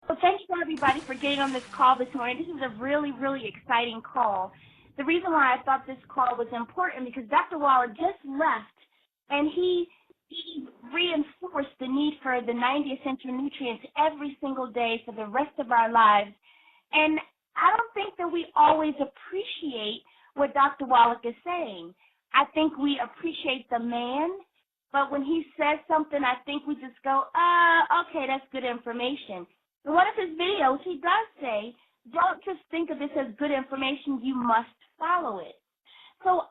Well, thank you everybody for getting on this call this morning. This is a really, really exciting call. The reason why I thought this call was important because Dr. Waller just left, and he reinforced the need for the 90 essential nutrients every single day for the rest of our lives. And I don't think that we always appreciate what Dr. Wallach is saying. I think we appreciate the man, but when he says something, I think we just go, okay, that's good information. In one of his videos, he does say, don't just think of this as good information, you must follow it. So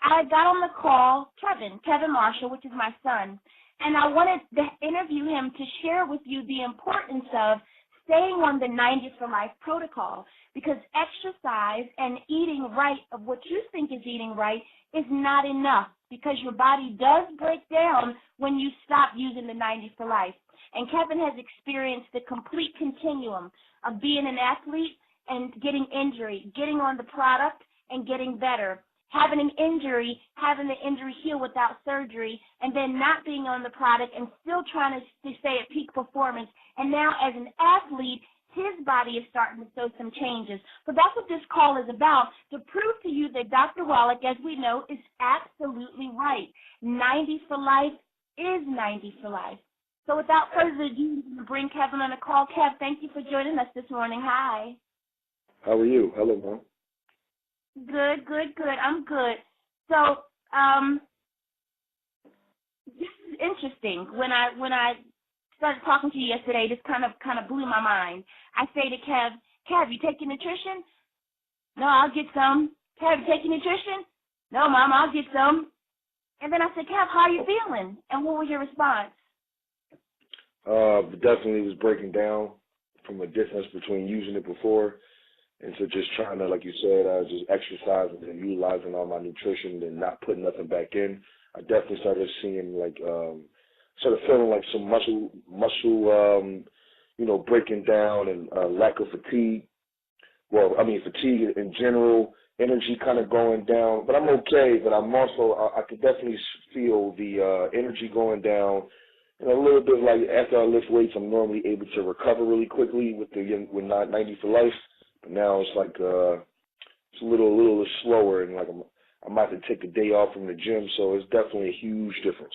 I got on the call Kevin Marshall, which is my son, and I wanted to interview him to share with you the importance of staying on the 90 for Life protocol, because exercise and eating right of what you think is eating right is not enough, because your body does break down when you stop using the 90 for Life. And Kevin has experienced the complete continuum of being an athlete and getting injury, getting on the product and getting better, having an injury, having the injury heal without surgery, and then not being on the product and still trying to stay at peak performance. And now as an athlete, his body is starting to show some changes. So that's what this call is about, to prove to you that Dr. Wallach, as we know, is absolutely right. 90 for life is 90 for life. So without further ado, bring Kevin on the call. Kev, thank you for joining us this morning. Hi. How are you? Hello, Mom. Good. I'm good. So this is interesting. When I started talking to you yesterday, this kind of blew my mind. I say to Kev, you taking nutrition? No, I'll get some. Kev, you taking nutrition? No, Mom, I'll get some. And then I said, Kev, how are you feeling? And what was your response? Definitely was breaking down from a distance between using it before and so just trying to, like you said, just exercising and utilizing all my nutrition and not putting nothing back in. I definitely started seeing started feeling like some muscle, breaking down and lack of fatigue. Well, I mean, fatigue in general, energy kind of going down. But I'm okay, but I'm also, I could definitely feel the energy going down. And a little bit like after I lift weights, I'm normally able to recover really quickly with 90 for Life. But now it's like it's a little slower, and like I might have to take a day off from the gym. So it's definitely a huge difference.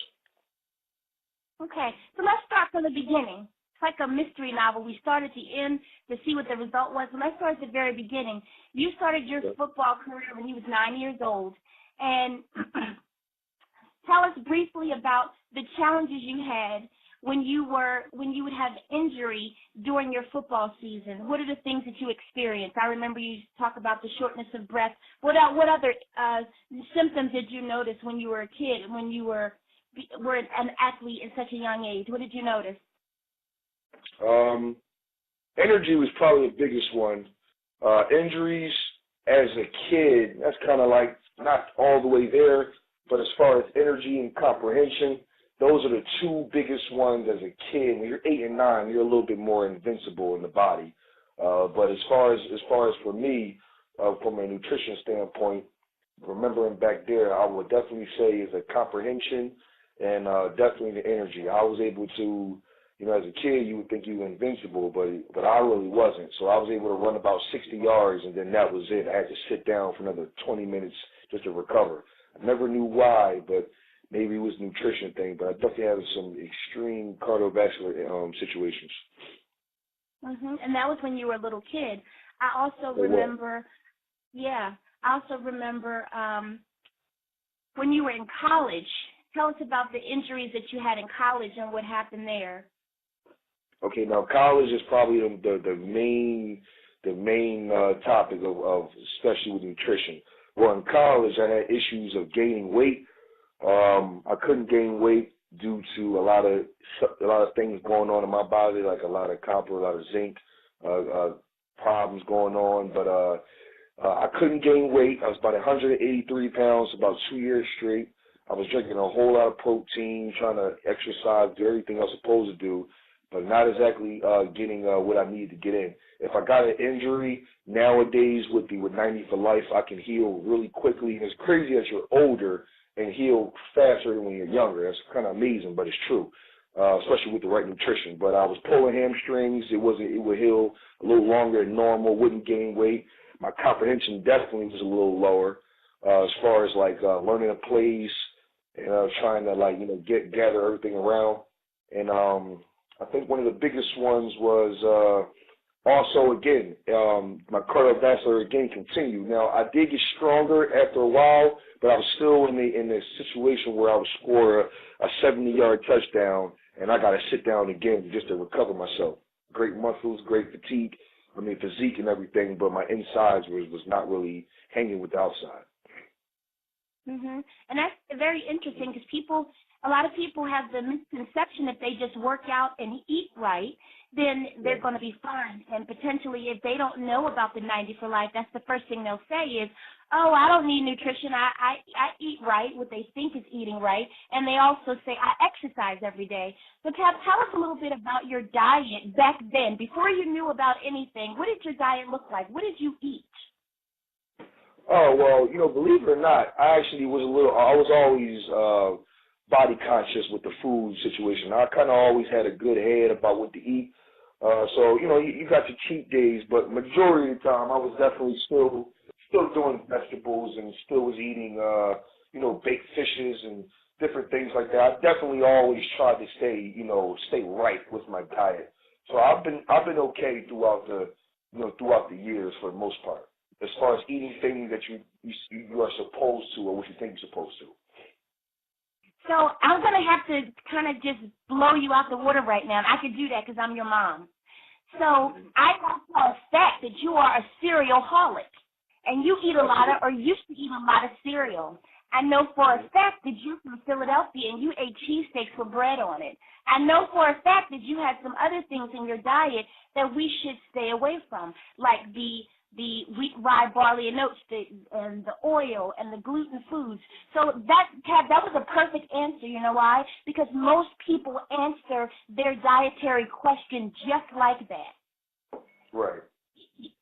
Okay, so let's start from the beginning. It's like a mystery novel. We start at the end to see what the result was. So let's start at the very beginning. You started your football career when you was 9 years old, and tell us briefly about the challenges you had when you would have injury during your football season. What are the things that you experienced? I remember you talk about the shortness of breath. What other symptoms did you notice when you were a kid, when you were an athlete at such a young age? What did you notice? Energy was probably the biggest one. Injuries as a kid, that's kind of like not all the way there. But as far as energy and comprehension, those are the two biggest ones as a kid. When you're 8 and 9, you're a little bit more invincible in the body. But as far as for me, from a nutrition standpoint, remembering back there, I would definitely say is a comprehension and definitely the energy. I was able to, as a kid, you would think you were invincible, but I really wasn't. So I was able to run about 60 yards, and then that was it. I had to sit down for another 20 minutes just to recover. I never knew why, but maybe it was a nutrition thing, but I definitely had some extreme cardiovascular situations. Mm-hmm. And that was when you were a little kid. I also remember when you were in college. Tell us about the injuries that you had in college and what happened there. Okay, now college is probably the main topic of especially with nutrition. Well, in college, I had issues of gaining weight. I couldn't gain weight due to a lot of things going on in my body, like a lot of copper, a lot of zinc problems going on. But I couldn't gain weight. I was about 183 pounds, about 2 years straight. I was drinking a whole lot of protein, trying to exercise, do everything I was supposed to do, but not exactly getting what I needed to get in. If I got an injury nowadays with 90 for Life, I can heal really quickly. And it's crazy that you're older and heal faster than when you're younger. That's kind of amazing, but it's true. especially with the right nutrition. But I was pulling hamstrings. It would heal a little longer than normal, wouldn't gain weight. My comprehension definitely was a little lower as far as like learning a place and trying to like, gather everything around. And I think one of the biggest ones was also, again, my cardiovascular again continued. Now, I did get stronger after a while, but I was still in the situation where I would score a 70-yard touchdown, and I got to sit down again just to recover myself. Great muscles, great physique and everything, but my insides was not really hanging with the outside. And that's very interesting because a lot of people have the misconception if they just work out and eat right, then they're going to be fine. And potentially, if they don't know about the 90 for life, that's the first thing they'll say is, oh, I don't need nutrition. I eat right, what they think is eating right. And they also say, I exercise every day. So, Tab, tell us a little bit about your diet back then. Before you knew about anything, what did your diet look like? What did you eat? Oh, well, believe it or not, I was always body conscious with the food situation. I kind of always had a good head about what to eat. So, you got your cheat days, but majority of the time I was definitely still doing vegetables and still was eating, baked fishes and different things like that. I definitely always tried to stay right with my diet. So I've been okay throughout the years for the most part, as far as eating things that you are supposed to or what you think you're supposed to. So I'm going to have to kind of just blow you out the water right now. I could do that because I'm your mom. So I know for a fact that you are a cereal-holic, and you eat a lot of, or used to eat a lot of cereal. I know for a fact that you're from Philadelphia and you ate cheesesteaks with bread on it. I know for a fact that you had some other things in your diet that we should stay away from, like the wheat, rye, barley, and oats, and the oil, and the gluten foods. So that was a perfect answer. You know why? Because most people answer their dietary question just like that. Right.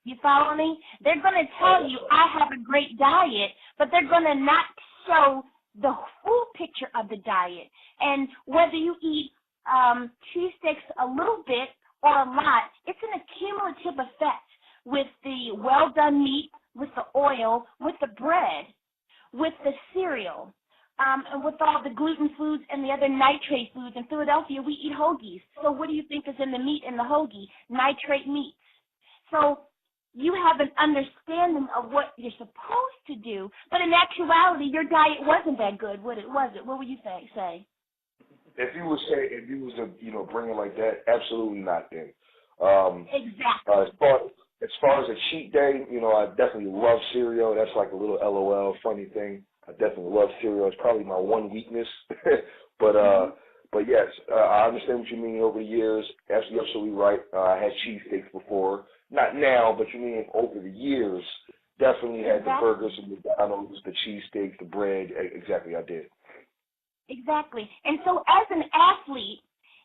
You follow me? They're going to tell you, I have a great diet, but they're going to not show the full picture of the diet. And whether you eat cheesesteaks a little bit or a lot, it's an accumulative effect with the well-done meat, with the oil, with the bread, with the cereal, and with all the gluten foods and the other nitrate foods. In Philadelphia, we eat hoagies. So what do you think is in the meat in the hoagie? Nitrate meats. So you have an understanding of what you're supposed to do, but in actuality, your diet wasn't that good, was it? What would you say? If you was to bring it like that, absolutely not. Then exactly. As far as a cheat day, I definitely love cereal. That's like a little LOL funny thing. I definitely love cereal. It's probably my one weakness, but yes, I understand what you mean. Over the years, absolutely right. I had cheesesteaks before. Not now, but you mean over the years, definitely had the burgers and McDonald's, the cheesesteaks, the bread. Exactly, I did. Exactly. And so as an athlete,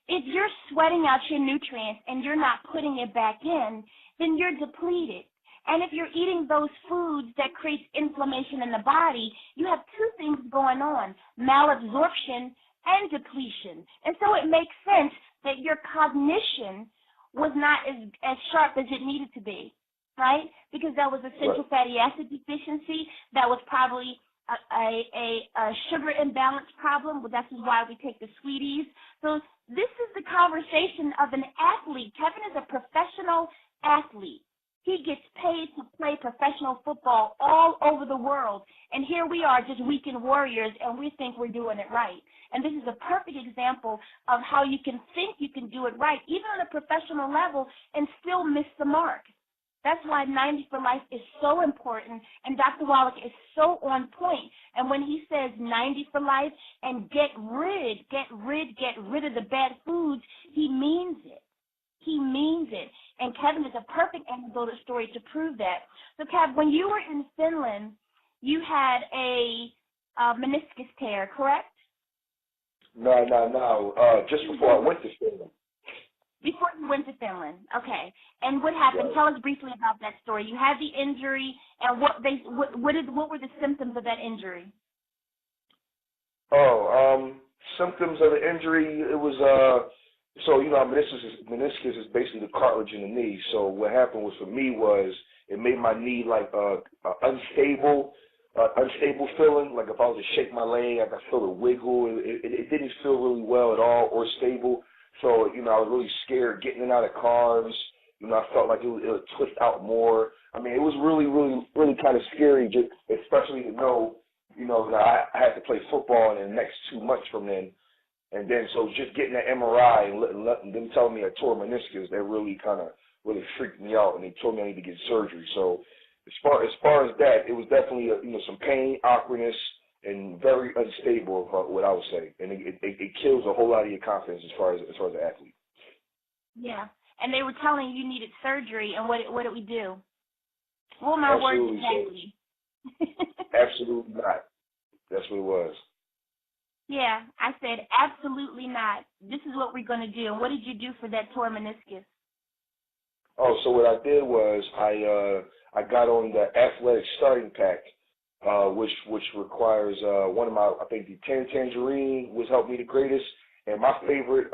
if you're sweating out your nutrients and you're not putting it back in, then you're depleted. And if you're eating those foods that create inflammation in the body, you have two things going on, malabsorption and depletion. And so it makes sense that your cognition was not as sharp as it needed to be, right? Because that was essential fatty acid deficiency. That was probably a sugar imbalance problem. Well, that's why we take the sweeties. So this is the conversation of an athlete. Kevin is a professional athlete. He gets paid to play professional football all over the world. And here we are, just weekend warriors, and we think we're doing it right. And this is a perfect example of how you can think you can do it right, even on a professional level, and still miss the mark. That's why 90 for life is so important, and Dr. Wallach is so on point. And when he says 90 for life and get rid of the bad foods, he means it. He means it. And Kevin is a perfect anecdotal story to prove that. So, Kev, when you were in Finland, you had a meniscus tear, correct? No. Just before I went to Finland. Before you went to Finland, okay. And what happened? Tell us briefly about that story. You had the injury, and what were the symptoms of that injury? symptoms of the injury, it was so meniscus is basically the cartilage in the knee. So what happened was for me was it made my knee like unstable feeling. Like if I was to shake my leg, I could feel a wiggle. It didn't feel really well at all or stable. So I was really scared getting in and out of cars. I felt like it would twist out more. I mean, it was really, really, really kind of scary, just especially to know, that I had to play football in the next 2 months from then. And then, so just getting that MRI and them telling me I tore meniscus, that really really freaked me out, and they told me I need to get surgery. So as far as that, it was definitely some pain, awkwardness, and very unstable, what I would say. And it kills a whole lot of your confidence as far as an athlete. Yeah. And they were telling you needed surgery, and what did we do? What were my words exactly? Absolutely not. That's what it was. Yeah, I said absolutely not. This is what we're going to do. And what did you do for that torn meniscus? Oh, so what I did was I got on the athletic starting pack, which requires one of my, I think the tangerine was helped me the greatest, and my favorite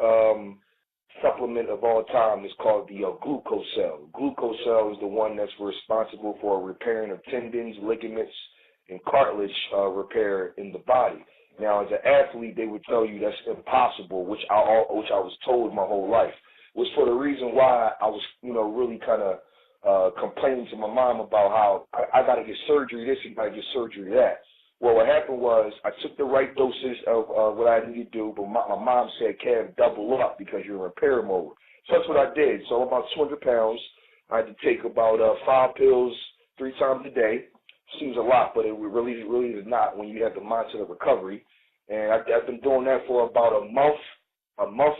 supplement of all time is called the Glucocell. Glucocell is the one that's responsible for repairing of tendons, ligaments, and cartilage repair in the body. Now, as an athlete, they would tell you that's impossible, which I was told my whole life, was for the reason why I was, really kind of complaining to my mom about how I got to get surgery this and got to get surgery that. Well, what happened was I took the right doses of what I needed to do, but my mom said, Kev, double up because you're in repair mode. So that's what I did. So I'm about 200 pounds. I had to take about 5 pills 3 times a day. Seems a lot, but it really is not when you have the mindset of recovery. And I've been doing that for about a month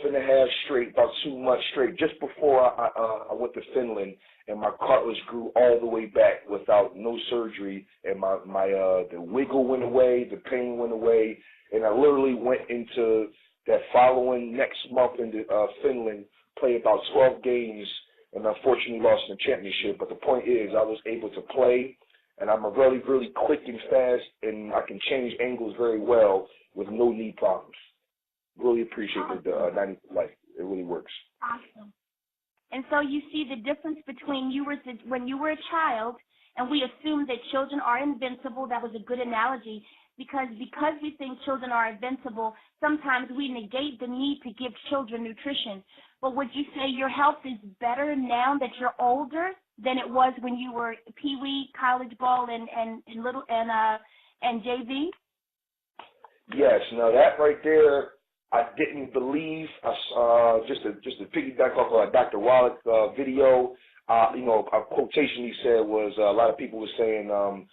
and a half straight, about 2 months straight, just before I went to Finland, and my cartilage grew all the way back without no surgery, and the wiggle went away, the pain went away, and I literally went into that following next month into Finland, played about 12 games, and unfortunately lost in the championship. But the point is, I was able to play, and I'm a really, really quick and fast, and I can change angles very well with no knee problems. Really appreciate the 90 Life. It really works. Awesome. And so you see the difference between when you were a child, and we assume that children are invincible. That was a good analogy, because we think children are invincible, sometimes we negate the need to give children nutrition. But would you say your health is better now that you're older than it was when you were peewee, college ball, and JV? Yes. Now that right there, I didn't believe. Just to piggyback off of Dr. Wallach video, a quotation he said was a lot of people were saying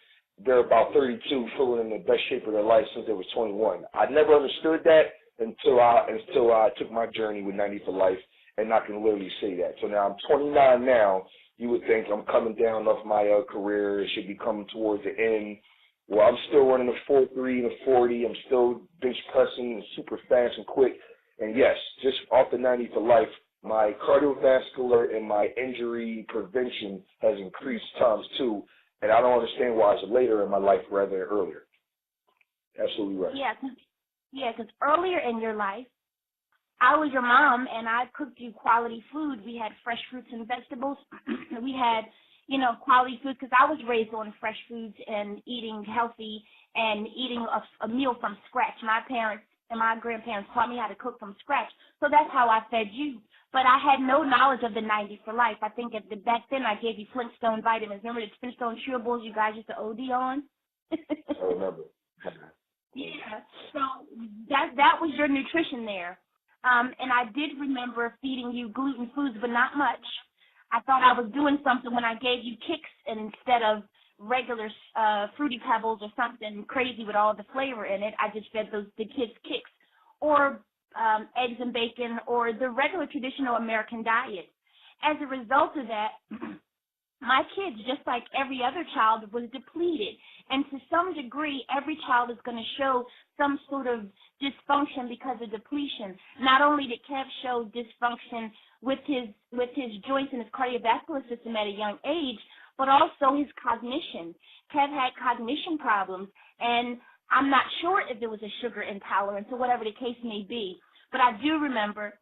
they're about 32, feeling in the best shape of their life since they was 21. I never understood that until I took my journey with 90 for Life, and I can literally say that. So now I'm 29 now. You would think I'm coming down off my career. It should be coming towards the end. Well, I'm still running a 4.3 and a 40. I'm still bench pressing and super fast and quick. And yes, just off the 90 for Life, my cardiovascular and my injury prevention has increased times 2. And I don't understand why it's later in my life rather than earlier. Absolutely right. Yeah, because earlier in your life, I was your mom, and I cooked you quality food. We had fresh fruits and vegetables. We had, quality food, because I was raised on fresh foods and eating healthy and eating a meal from scratch. My parents and my grandparents taught me how to cook from scratch. So that's how I fed you. But I had no knowledge of the 90 for Life. I think back then I gave you Flintstone vitamins. Remember the Flintstone chewables you guys used to OD on? I remember. Yeah. So that was your nutrition there. And I did remember feeding you gluten foods, but not much. I thought I was doing something when I gave you Kix, and instead of regular Fruity Pebbles or something crazy with all the flavor in it, I just fed the kids Kix, or eggs and bacon, or the regular traditional American diet. As a result of that, my kids, just like every other child, was depleted. And to some degree, every child is going to show some sort of dysfunction because of depletion. Not only did Kev show dysfunction with his joints and his cardiovascular system at a young age, but also his cognition. Kev had cognition problems, and I'm not sure if there was a sugar intolerance or whatever the case may be, but I do remember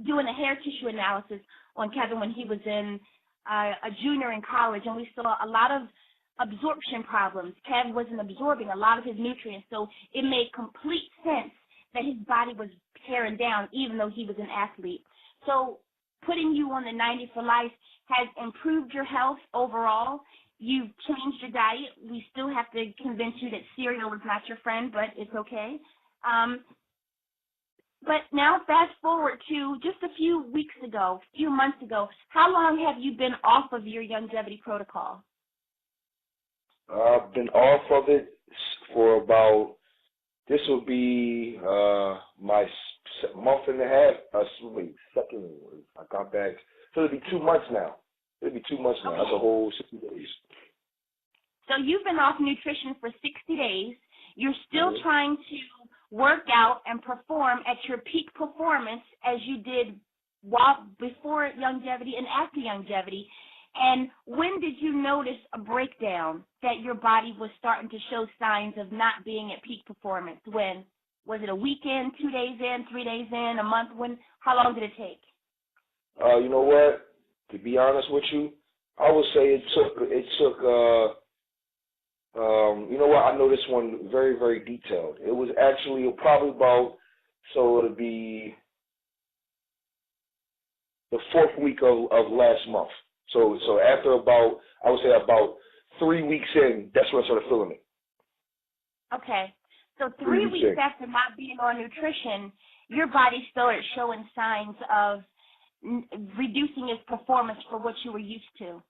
doing a hair tissue analysis on Kevin when he was in a junior in college, and we saw a lot of absorption problems. Kev wasn't absorbing a lot of his nutrients, so it made complete sense that his body was tearing down even though he was an athlete. So putting you on the 90 for Life has improved your health overall. You've changed your diet. We still have to convince you that cereal is not your friend, but it's okay. But now fast forward to just a few months ago, how long have you been off of your longevity protocol? I've been off of it for about, this will be my month and a half. I got back. So it'll be 2 months now. It'll be 2 months now. That's a whole 60 days. So you've been off nutrition for 60 days. You're still trying to work out and perform at your peak performance as you did before longevity and after longevity. And when did you notice a breakdown that your body was starting to show signs of not being at peak performance? When? Was it a weekend, 2 days in, 3 days in, a month? How long did it take? You know what? To be honest with you, I would say it took you know what? I know this one very, very detailed. It was actually probably about, so it'll be the 4th week of last month. So after about, I would say about 3 weeks in, that's when I started feeling it. Okay. So 3 weeks after not being on nutrition, your body started showing signs of reducing its performance for what you were used to.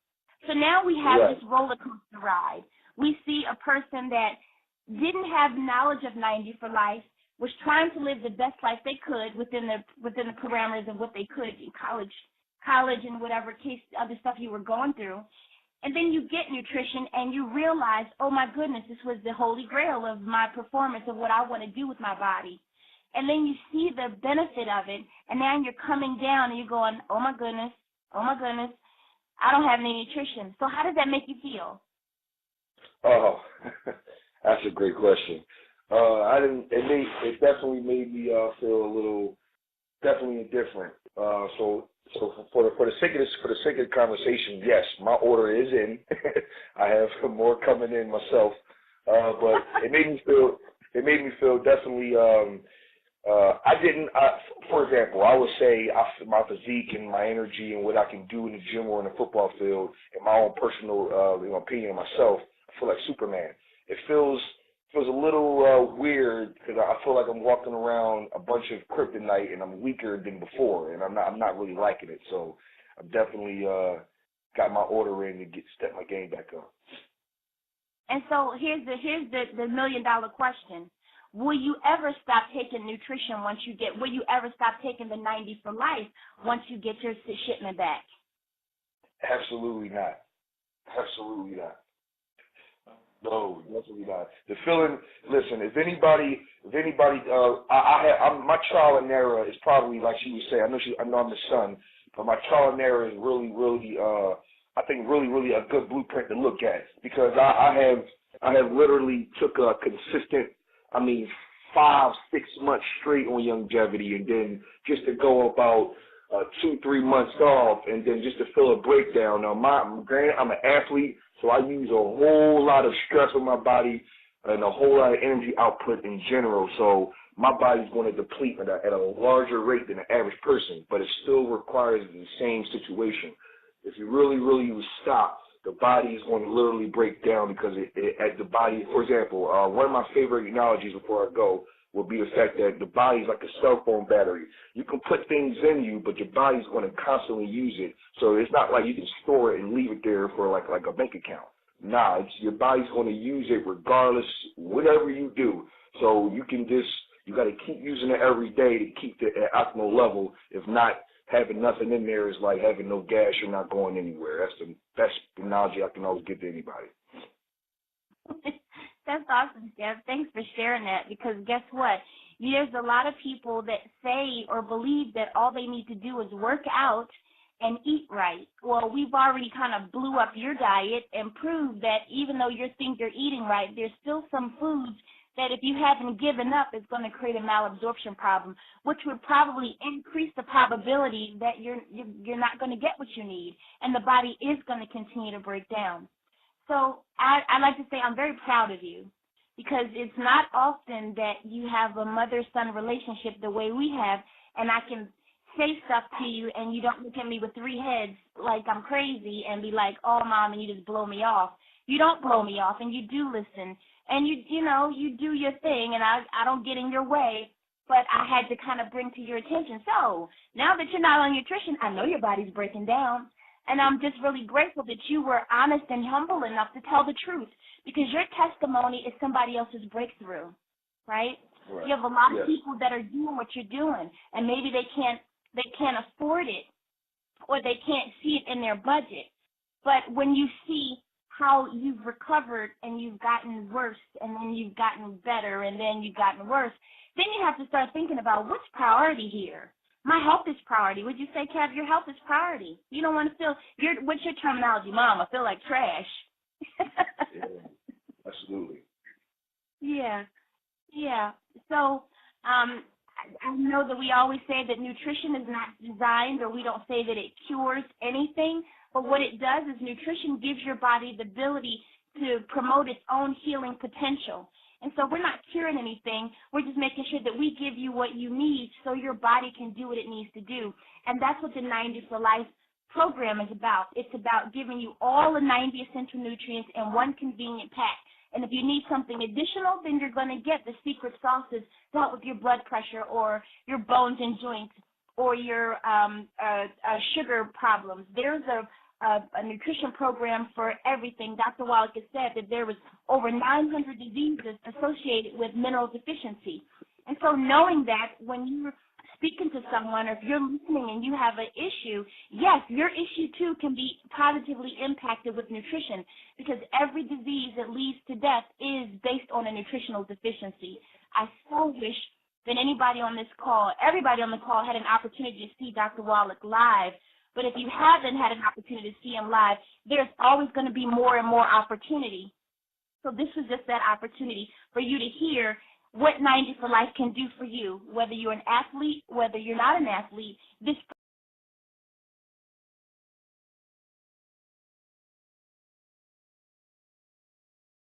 So now we have this roller coaster ride. We see a person that didn't have knowledge of 90 for Life, was trying to live the best life they could within the parameters of what they could in college and whatever case, other stuff you were going through. And then you get nutrition and you realize, oh my goodness, this was the holy grail of my performance, of what I want to do with my body. And then you see the benefit of it, and now you're coming down and you're going, oh my goodness, I don't have any nutrition. So how does that make you feel? Oh, that's a great question. It definitely made me feel a little, definitely indifferent. So for the sake of the conversation, yes, my order is in. I have more coming in myself, but it made me feel definitely. For example, I would say my physique and my energy and what I can do in the gym or in the football field, in my own personal opinion of myself, I feel like Superman. It feels a little weird because I feel like I'm walking around a bunch of kryptonite and I'm weaker than before, and I'm not really liking it. So I've definitely got my order in to step my game back up. And so here's the $1 million question. Will you ever stop taking nutrition will you ever stop taking the 90 for Life once you get your shipment back? Absolutely not. Absolutely not. No, definitely not. The feeling, listen, if anybody, my trial and error is probably, like she was saying, I know I'm the son, but my trial and error is really, I think really a good blueprint to look at, because I have literally took a consistent, 5-6 months straight on longevity, and then just to go about 2-3 months off, and then just to feel a breakdown. Now, granted, I'm an athlete, so I use a whole lot of stress on my body and a whole lot of energy output in general. So my body's going to deplete at a larger rate than the average person, but it still requires the same situation. If you really stop, the body is going to literally break down, because the body, for example, one of my favorite analogies before I go will be the fact that the body is like a cell phone battery. You can put things in you, but your body's going to constantly use it. So it's not like you can store it and leave it there for like a bank account. Nah, your body's going to use it regardless, whatever you do. So you got to keep using it every day to keep it at optimal level. If not, having nothing in there is like having no gas. You're not going anywhere. That's the best analogy I can always give to anybody. That's awesome, Jeff. Thanks for sharing that, because guess what? There's a lot of people that say or believe that all they need to do is work out and eat right. Well, we've already kind of blew up your diet and proved that even though you think you're eating right, there's still some foods that if you haven't given up, it's going to create a malabsorption problem, which would probably increase the probability that you're not going to get what you need, and the body is going to continue to break down. So I like to say I'm very proud of you, because it's not often that you have a mother-son relationship the way we have, and I can say stuff to you and you don't look at me with three heads like I'm crazy and be like, oh, Mom, and you just blow me off. You don't blow me off, and you do listen, and you do your thing, and I don't get in your way, but I had to kind of bring to your attention. So now that you're not on nutrition, I know your body's breaking down, and I'm just really grateful that you were honest and humble enough to tell the truth, because your testimony is somebody else's breakthrough, right? You have a lot of people that are doing what you're doing, and maybe they can't afford it, or they can't see it in their budget. But when you see how you've recovered and you've gotten worse, and then you've gotten better, and then you've gotten worse, then you have to start thinking about what's priority here. My health is priority. Would you say, Kev, your health is priority? You don't want to feel, what's your terminology? Mom, I feel like trash. Yeah, absolutely. Yeah. So I know that we always say that nutrition is not designed, or we don't say that it cures anything, but what it does is nutrition gives your body the ability to promote its own healing potential. And so we're not curing anything. We're just making sure that we give you what you need so your body can do what it needs to do. And that's what the 90 for Life program is about. It's about giving you all the 90 essential nutrients in one convenient pack. And if you need something additional, then you're going to get the secret sauces to help with your blood pressure or your bones and joints or your sugar problems. There's a nutrition program for everything. Dr. Wallach has said that there was over 900 diseases associated with mineral deficiency. And so knowing that when you're speaking to someone, or if you're listening and you have an issue, yes, your issue too can be positively impacted with nutrition, because every disease that leads to death is based on a nutritional deficiency. I so wish that everybody on the call had an opportunity to see Dr. Wallach live. But if you haven't had an opportunity to see him live, there's always going to be more and more opportunity. So this was just that opportunity for you to hear what 90 for Life can do for you, whether you're an athlete, whether you're not an athlete. This